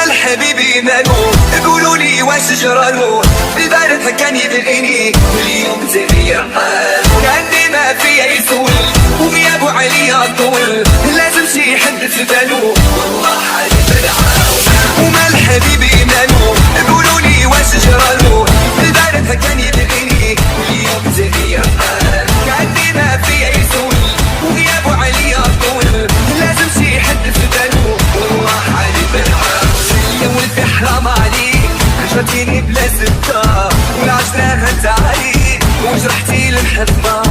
الحبيبي مالو؟ قولوا لي واش جرالو؟ البارح كان يبغيني واليوم تغير حال، كأني ما فيا يسول وغيابو عليا طول، لازم شي حد في بالو والله حالي فرحان. وما الحبيبي مالو؟ قولوا لي واش جرالو؟ البارح كان يبغيني واليوم تغير حال، كأني ما فيا يسول وغيابو عليا طول، لازم شي حد في بالو والله حالي فرحان. يا ولدي حرام عليك عشرتيني بلا سبتة والعشرة هانت عليك وجرحتي المحبة